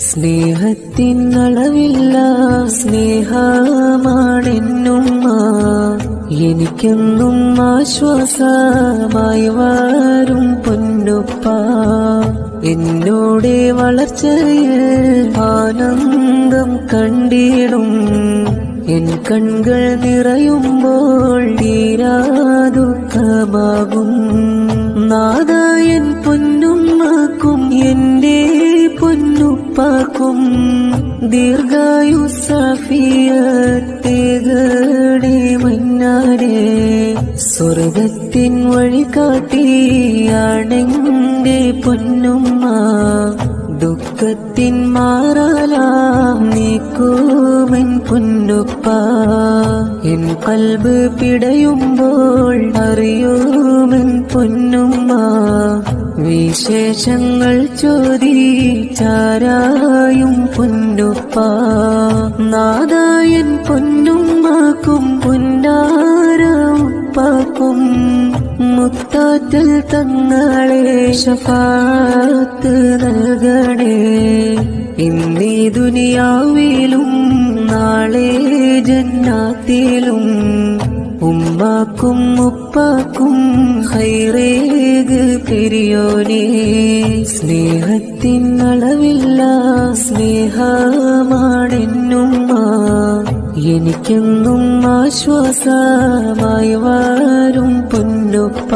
സ്നേഹത്തിൻ അളവില്ല സ്നേഹമാണെന്നുമ്മ, എനിക്കെന്നും ആശ്വാസമായി വാരും പൊന്നുപ്പ. എന്നോടെ വളർച്ചയിൽ ആനന്ദം കണ്ടിടും, എൻ കൺകൾ നിറയുമ്പോൾ തീരാ ദുഃഖമാകും. നാദായൻ പൊന്നുമ്മക്കും എന്റെ പൊന്നുപ്പാക്കും ദീർഘായുസ്സാഫിയത്തേകണേ മന്നാരെ. സ്വർഗത്തിൻ വഴി കാട്ടിയാണെന്റെ പൊന്നുമ്മ, ദുഃഖത്തിൻ മാറാലാം നീക്കുമെൻ പൊന്നുപ്പ. എൻ കൽബ് പിടയുമ്പോൾ അറിയുമെൻ പൊന്നുമ്മ, വിശേഷങ്ങൾ ചോദിച്ചാരായും പൊന്നുപ്പ. നാദായൻ പൊന്നുമ്മക്കും പൊന്നാര ഉപ്പാക്കും മുത്താറ്റൽ തങ്ങളെ ശഫാഅത്ത് നൽകണേ. ഇന്നീ ദുനിയാവിലും നാളെ ജന്നാത്തിലും ഉമ്മാക്കും ഉപ്പാക്കും ഖൈറേക് പെരിയോനേ. സ്നേഹത്തിൻ അളവില്ല സ്നേഹമാണെന്നുമ്മ, എനിക്കെന്നും ആശ്വാസമായി വാരും പൊന്നുപ്പ.